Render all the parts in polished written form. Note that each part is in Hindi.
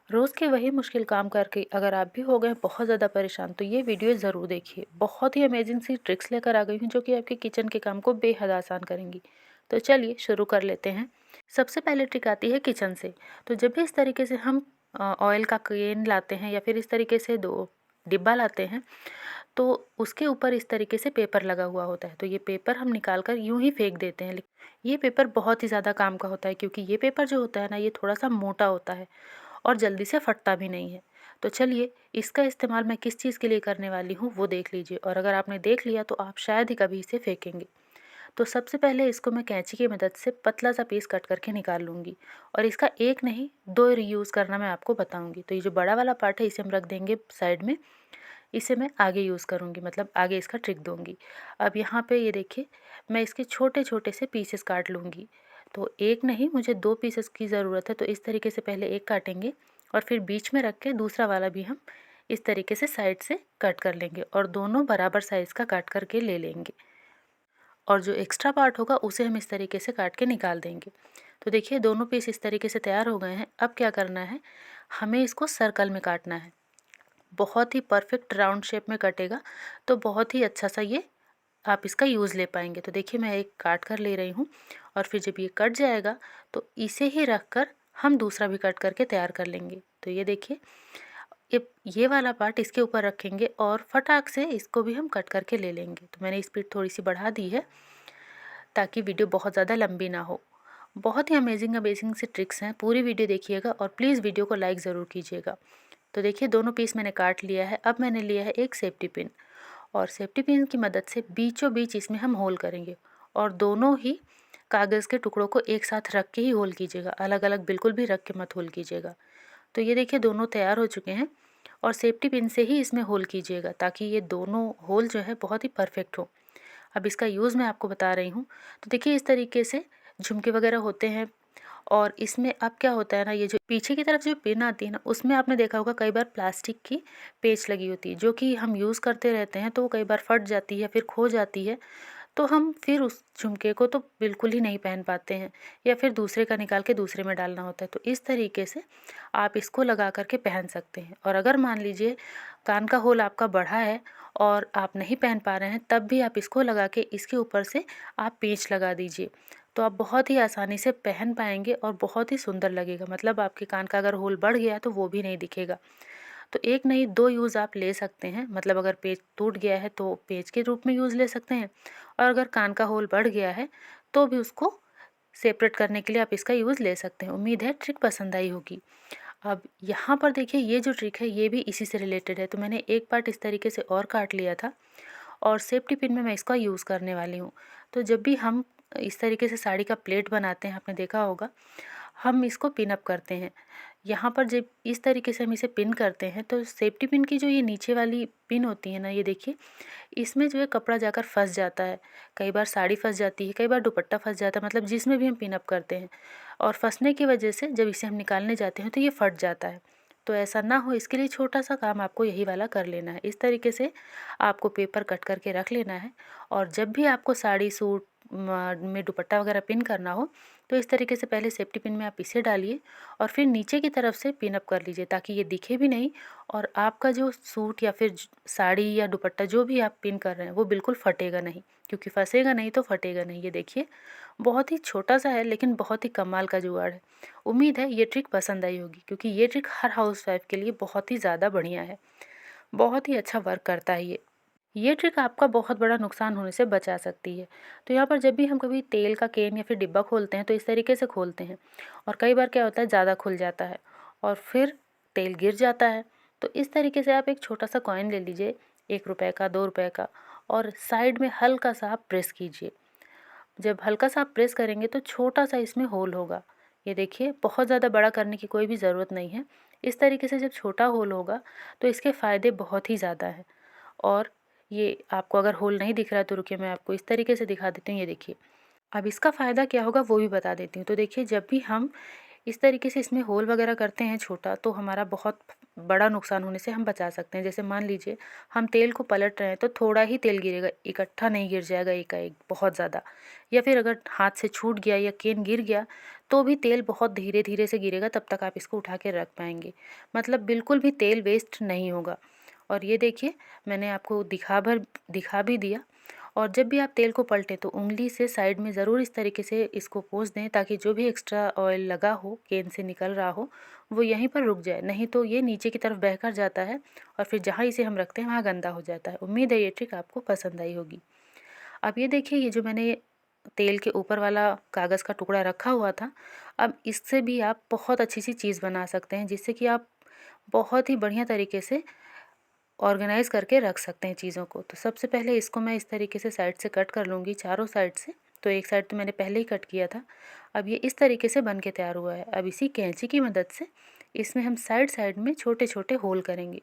रोज़ के वही मुश्किल काम करके अगर आप भी हो गए बहुत ज़्यादा परेशान तो ये वीडियो ज़रूर देखिए। बहुत ही अमेजिंग सी ट्रिक्स लेकर आ गई हूँ जो कि आपके किचन के काम को बेहद आसान करेंगी। तो चलिए शुरू कर लेते हैं। सबसे पहले ट्रिक आती है किचन से। तो जब भी इस तरीके से हम ऑयल का केन लाते हैं या फिर इस तरीके से दो डिब्बा लाते हैं तो उसके ऊपर इस तरीके से पेपर लगा हुआ होता है। तो ये पेपर हम निकाल कर यूं ही फेंक देते हैं। ये पेपर बहुत ही ज़्यादा काम का होता है क्योंकि ये पेपर जो होता है ना ये थोड़ा सा मोटा होता है और जल्दी से फटता भी नहीं है। तो चलिए इसका इस्तेमाल मैं किस चीज़ के लिए करने वाली हूँ वो देख लीजिए, और अगर आपने देख लिया तो आप शायद ही कभी इसे फेंकेंगे। तो सबसे पहले इसको मैं कैंची की मदद से पतला सा पीस कट करके निकाल लूँगी, और इसका एक नहीं दो रीयूज़ करना मैं आपको बताऊँगी। तो ये जो बड़ा वाला पार्ट है इसे हम रख देंगे साइड में, इसे मैं आगे यूज़ करूँगी, मतलब आगे इसका ट्रिक दूँगी। अब यहाँ पे ये देखिए मैं इसके छोटे छोटे से पीसेस काट लूँगी। तो एक नहीं मुझे दो पीसेस की ज़रूरत है, तो इस तरीके से पहले एक काटेंगे और फिर बीच में रख के दूसरा वाला भी हम इस तरीके से साइड से कट कर लेंगे और दोनों बराबर साइज़ का काट करके ले लेंगे, और जो एक्स्ट्रा पार्ट होगा उसे हम इस तरीके से काट के निकाल देंगे। तो देखिए दोनों पीस इस तरीके से तैयार हो गए हैं। अब क्या करना है, हमें इसको सर्कल में काटना है। बहुत ही परफेक्ट राउंड शेप में कटेगा तो बहुत ही अच्छा सा ये आप इसका यूज़ ले पाएंगे। तो देखिए मैं एक काट कर ले रही हूँ, और फिर जब ये कट जाएगा तो इसे ही रख कर हम दूसरा भी कट करके तैयार कर लेंगे। तो ये देखिए ये वाला पार्ट इसके ऊपर रखेंगे और फटाक से इसको भी हम कट करके ले लेंगे। तो मैंने स्पीड थोड़ी सी बढ़ा दी है ताकि वीडियो बहुत ज़्यादा लंबी ना हो। बहुत ही अमेजिंग अमेजिंग से ट्रिक्स हैं, पूरी वीडियो देखिएगा और प्लीज़ वीडियो को लाइक ज़रूर कीजिएगा। तो देखिए दोनों पीस मैंने काट लिया है। अब मैंने लिया है एक सेफ्टी पिन, और सेफ्टी पिन की मदद से बीचों बीच इसमें हम होल करेंगे, और दोनों ही कागज़ के टुकड़ों को एक साथ रख के ही होल कीजिएगा, अलग अलग बिल्कुल भी रख के मत होल कीजिएगा। तो ये देखिए दोनों तैयार हो चुके हैं, और सेफ्टी पिन से ही इसमें होल कीजिएगा ताकि ये दोनों होल जो है बहुत ही परफेक्ट हो। अब इसका यूज़ मैं आपको बता रही हूँ। तो देखिए इस तरीके से झुमके वगैरह होते हैं, और इसमें अब क्या होता है ना, ये जो पीछे की तरफ जो पिन आती है ना उसमें आपने देखा होगा कई बार प्लास्टिक की पेच लगी होती है जो कि हम यूज़ करते रहते हैं, तो वो कई बार फट जाती है फिर खो जाती है। तो हम फिर उस झुमके को तो बिल्कुल ही नहीं पहन पाते हैं, या फिर दूसरे का निकाल के दूसरे में डालना होता है। तो इस तरीके से आप इसको लगा करके पहन सकते हैं। और अगर मान लीजिए कान का होल आपका बढ़ा है और आप नहीं पहन पा रहे हैं, तब भी आप इसको लगा के इसके ऊपर से आप पेंच लगा दीजिए, तो आप बहुत ही आसानी से पहन पाएंगे और बहुत ही सुंदर लगेगा। मतलब आपके कान का अगर होल बढ़ गया तो वो भी नहीं दिखेगा। तो एक नहीं दो यूज़ आप ले सकते हैं। मतलब अगर पेच टूट गया है तो पेच के रूप में यूज़ ले सकते हैं, और अगर कान का होल बढ़ गया है तो भी उसको सेपरेट करने के लिए आप इसका यूज़ ले सकते हैं। उम्मीद है ट्रिक पसंद आई होगी। अब यहाँ पर देखिए ये जो ट्रिक है ये भी इसी से रिलेटेड है। तो मैंने एक पार्ट इस तरीके से और काट लिया था, और सेफ्टी पिन में मैं इसका यूज़ करने वाली हूँ। तो जब भी हम इस तरीके से साड़ी का प्लेट बनाते हैं, आपने देखा होगा, हम इसको पिन अप करते हैं। यहाँ पर जब इस तरीके से हम इसे पिन करते हैं तो सेफ्टी पिन की जो ये नीचे वाली पिन होती है ना, ये देखिए इसमें जो है कपड़ा जाकर फंस जाता है। कई बार साड़ी फंस जाती है, कई बार दुपट्टा फंस जाता है, मतलब जिसमें भी हम पिन अप करते हैं, और फंसने की वजह से जब इसे हम निकालने जाते हैं तो ये फट जाता है। तो ऐसा ना हो इसके लिए छोटा सा काम आपको यही वाला कर लेना है। इस तरीके से आपको पेपर कट करके रख लेना है, और जब भी आपको साड़ी सूट में दुपट्टा वगैरह पिन करना हो तो इस तरीके से पहले सेफ्टी पिन में आप इसे डालिए, और फिर नीचे की तरफ से पिन अप कर लीजिए ताकि ये दिखे भी नहीं, और आपका जो सूट या फिर साड़ी या दुपट्टा जो भी आप पिन कर रहे हैं वो बिल्कुल फटेगा नहीं, क्योंकि फंसेगा नहीं तो फटेगा नहीं। ये देखिए बहुत ही छोटा सा है लेकिन बहुत ही कमाल का जुगाड़ है। उम्मीद है ये ट्रिक पसंद आई होगी, क्योंकि ये ट्रिक हर हाउस वाइफ के लिए बहुत ही ज़्यादा बढ़िया है, बहुत ही अच्छा वर्क करता है ये ट्रिक आपका बहुत बड़ा नुकसान होने से बचा सकती है। तो यहाँ पर जब भी हम कभी तेल का केन या फिर डिब्बा खोलते हैं तो इस तरीके से खोलते हैं, और कई बार क्या होता है ज़्यादा खुल जाता है और फिर तेल गिर जाता है। तो इस तरीके से आप एक छोटा सा कॉइन ले लीजिए, 1 रुपए का 2 रुपए का, और साइड में हल्का सा आप प्रेस कीजिए। जब हल्का सा आप प्रेस करेंगे तो छोटा सा इसमें होल होगा। ये देखिए बहुत ज़्यादा बड़ा करने की कोई भी ज़रूरत नहीं है। इस तरीके से जब छोटा होल होगा तो इसके फ़ायदे बहुत ही ज़्यादा हैं। और ये आपको अगर होल नहीं दिख रहा है तो रुकिए मैं आपको इस तरीके से दिखा देती हूँ। ये देखिए अब इसका फ़ायदा क्या होगा वो भी बता देती हूँ। तो देखिए जब भी हम इस तरीके से इसमें होल वगैरह करते हैं छोटा, तो हमारा बहुत बड़ा नुकसान होने से हम बचा सकते हैं। जैसे मान लीजिए हम तेल को पलट रहे हैं तो थोड़ा ही तेल गिरेगा, इकट्ठा नहीं गिर जाएगा एकाएक बहुत ज़्यादा। या फिर अगर हाथ से छूट गया या केन गिर गया तो भी तेल बहुत धीरे धीरे से गिरेगा, तब तक आप इसको उठा के रख पाएंगे। मतलब बिल्कुल भी तेल वेस्ट नहीं होगा। और ये देखिए मैंने आपको दिखा भी दिया। और जब भी आप तेल को पलटें तो उंगली से साइड में ज़रूर इस तरीके से इसको पोंछ दें, ताकि जो भी एक्स्ट्रा ऑयल लगा हो, केन से निकल रहा हो, वो यहीं पर रुक जाए। नहीं तो ये नीचे की तरफ बहकर जाता है और फिर जहाँ इसे हम रखते हैं वहाँ गंदा हो जाता है। उम्मीद है ये ट्रिक आपको पसंद आई होगी। अब ये देखिए, ये जो मैंने तेल के ऊपर वाला कागज़ का टुकड़ा रखा हुआ था, अब इससे भी आप बहुत अच्छी सी चीज़ बना सकते हैं, जिससे कि आप बहुत ही बढ़िया तरीके से ऑर्गेनाइज़ करके रख सकते हैं चीज़ों को। तो सबसे पहले इसको मैं इस तरीके से साइड से कट कर लूँगी, चारों साइड से। तो एक साइड तो मैंने पहले ही कट किया था। अब ये इस तरीके से बन के तैयार हुआ है। अब इसी कैंची की मदद से इसमें हम साइड साइड में छोटे छोटे होल करेंगे।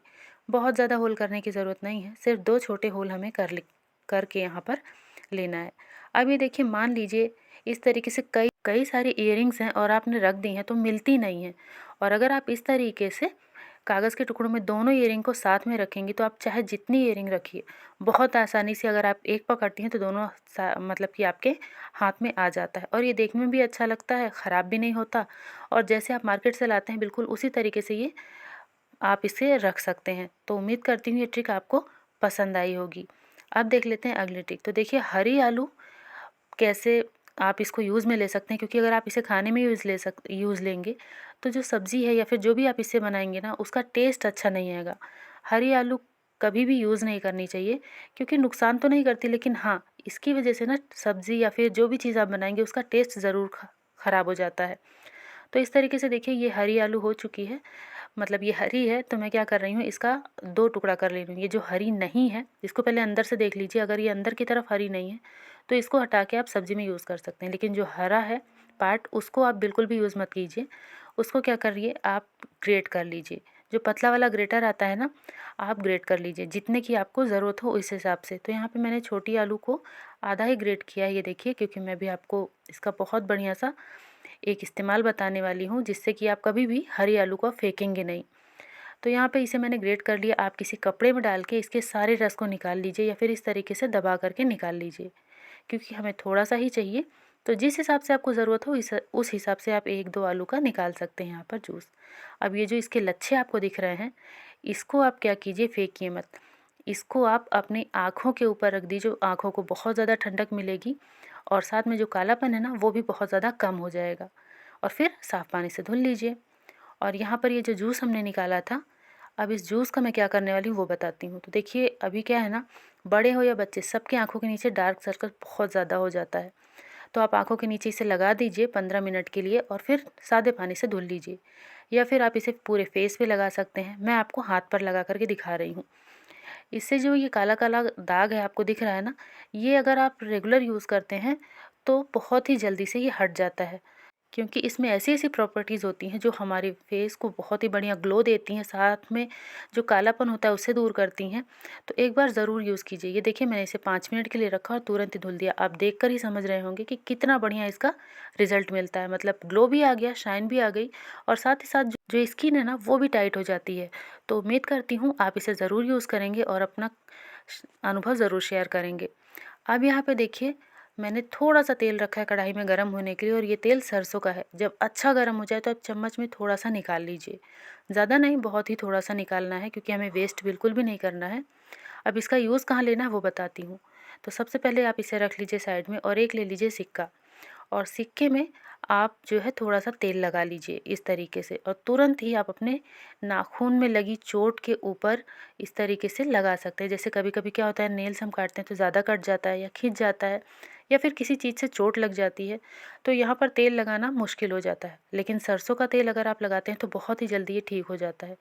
बहुत ज़्यादा होल करने की ज़रूरत नहीं है, सिर्फ 2 छोटे होल हमें करके यहाँ पर लेना है। अब ये देखिए, मान लीजिए इस तरीके से कई कई सारी इयररिंग्स हैं और आपने रख दी हैं तो मिलती नहीं हैं। और अगर आप इस तरीके से कागज़ के टुकड़ों में दोनों ईयरिंग को साथ में रखेंगी तो आप चाहे जितनी ईयरिंग रखिए, बहुत आसानी से अगर आप एक पकड़ती हैं तो दोनों मतलब कि आपके हाथ में आ जाता है। और ये देखने में भी अच्छा लगता है, ख़राब भी नहीं होता। और जैसे आप मार्केट से लाते हैं बिल्कुल उसी तरीके से ये आप इसे रख सकते हैं। तो उम्मीद करती हूँ ये ट्रिक आपको पसंद आई होगी। अब देख लेते हैं अगली ट्रिक। तो देखिए, हरी आलू कैसे आप इसको यूज़ में ले सकते हैं, क्योंकि अगर आप इसे खाने में यूज़ लेंगे तो जो सब्ज़ी है या फिर जो भी आप इससे बनाएंगे ना, उसका टेस्ट अच्छा नहीं आएगा। हरी आलू कभी भी यूज़ नहीं करनी चाहिए, क्योंकि नुकसान तो नहीं करती, लेकिन हाँ, इसकी वजह से ना सब्ज़ी या फिर जो भी चीज़ आप बनाएंगे उसका टेस्ट ज़रूर ख़राब हो जाता है। तो इस तरीके से देखिए, ये हरी आलू हो चुकी है। मतलब ये हरी है तो मैं क्या कर रही हूँ, इसका 2 टुकड़ा कर ले रही हूँ। ये जो हरी नहीं है इसको पहले अंदर से देख लीजिए, अगर ये अंदर की तरफ हरी नहीं है तो इसको हटा के आप सब्ज़ी में यूज़ कर सकते हैं। लेकिन जो हरा है पार्ट, उसको आप बिल्कुल भी यूज़ मत कीजिए। उसको क्या करिए, आप ग्रेट कर लीजिए। जो पतला वाला ग्रेटर आता है ना, आप ग्रेट कर लीजिए जितने की आपको ज़रूरत हो उस हिसाब से। तो यहाँ पे मैंने छोटी आलू को आधा ही ग्रेट किया है, ये देखिए, क्योंकि मैं भी आपको इसका बहुत बढ़िया सा एक इस्तेमाल बताने वाली हूँ, जिससे कि आप कभी भी हरी आलू को फेंकेंगे नहीं। तो यहाँ पे इसे मैंने ग्रेट कर लिया। आप किसी कपड़े में डाल के इसके सारे रस को निकाल लीजिए, या फिर इस तरीके से दबा करके निकाल लीजिए, क्योंकि हमें थोड़ा सा ही चाहिए। तो जिस हिसाब से आपको ज़रूरत हो उस हिसाब से आप 1-2 आलू का निकाल सकते हैं यहाँ पर जूस। अब ये जो इसके लच्छे आपको दिख रहे हैं, इसको आप क्या कीजिए, फेंकिए मत। इसको आप अपनी आँखों के ऊपर रख दीजिए, आँखों को बहुत ज़्यादा ठंडक मिलेगी और साथ में जो कालापन है ना वो भी बहुत ज़्यादा कम हो जाएगा। और फिर साफ़ पानी से धुल लीजिए। और यहाँ पर ये जो जूस हमने निकाला था, अब इस जूस का मैं क्या करने वाली हूँ वो बताती हूँ। तो देखिए, अभी क्या है ना, बड़े हो या बच्चे, सबकी आँखों के नीचे डार्क सर्कल बहुत ज़्यादा हो जाता है। तो आप आँखों के नीचे इसे लगा दीजिए 15 मिनट के लिए और फिर सादे पानी से धुल लीजिए। या फिर आप इसे पूरे फेस पे लगा सकते हैं। मैं आपको हाथ पर लगा करके दिखा रही हूँ। इससे जो ये काला काला दाग है आपको दिख रहा है ना, ये अगर आप रेगुलर यूज़ करते हैं तो बहुत ही जल्दी से ये हट जाता है, क्योंकि इसमें ऐसी ऐसी प्रॉपर्टीज़ होती हैं जो हमारे फेस को बहुत ही बढ़िया ग्लो देती हैं, साथ में जो कालापन होता है उससे दूर करती हैं। तो एक बार ज़रूर यूज़ कीजिए। ये देखिए, मैंने इसे 5 मिनट के लिए रखा और तुरंत ही धुल दिया। आप देख कर ही समझ रहे होंगे कि कितना बढ़िया इसका रिजल्ट मिलता है। मतलब ग्लो भी आ गया, शाइन भी आ गई, और साथ ही साथ जो स्किन है ना वो भी टाइट हो जाती है। तो उम्मीद करती हूँ आप इसे ज़रूर यूज़ करेंगे और अपना अनुभव ज़रूर शेयर करेंगे। अब यहाँ पे देखिए, मैंने थोड़ा सा तेल रखा है कढ़ाई में गर्म होने के लिए, और ये तेल सरसों का है। जब अच्छा गर्म हो जाए तो आप चम्मच में थोड़ा सा निकाल लीजिए। ज़्यादा नहीं, बहुत ही थोड़ा सा निकालना है, क्योंकि हमें वेस्ट बिल्कुल भी नहीं करना है। अब इसका यूज़ कहाँ लेना है वो बताती हूँ। तो सबसे पहले आप इसे रख लीजिए साइड में, और एक ले लीजिए सिक्का। और सिक्के में आप जो है थोड़ा सा तेल लगा लीजिए इस तरीके से, और तुरंत ही आप अपने नाखून में लगी चोट के ऊपर इस तरीके से लगा सकते हैं। जैसे कभी कभी क्या होता है, नेल्स हम काटते हैं तो ज़्यादा कट जाता है या खिंच जाता है, या फिर किसी चीज़ से चोट लग जाती है, तो यहाँ पर तेल लगाना मुश्किल हो जाता है। लेकिन सरसों का तेल अगर आप लगाते हैं तो बहुत ही जल्दी ये ठीक हो जाता है।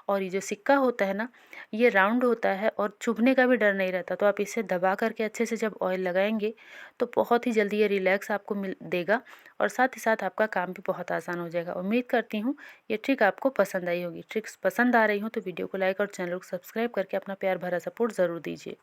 और ये जो सिक्का होता है ना, ये राउंड होता है और चुभने का भी डर नहीं रहता। तो आप इसे दबा करके अच्छे से जब ऑयल लगाएंगे तो बहुत ही जल्दी ये रिलैक्स आपको मिल देगा, और साथ ही साथ आपका काम भी बहुत आसान हो जाएगा। उम्मीद करती हूँ ये ट्रिक आपको पसंद आई होगी। ट्रिक्स पसंद आ रही हो तो वीडियो को लाइक और चैनल को सब्सक्राइब करके अपना प्यार भरा सपोर्ट ज़रूर दीजिए।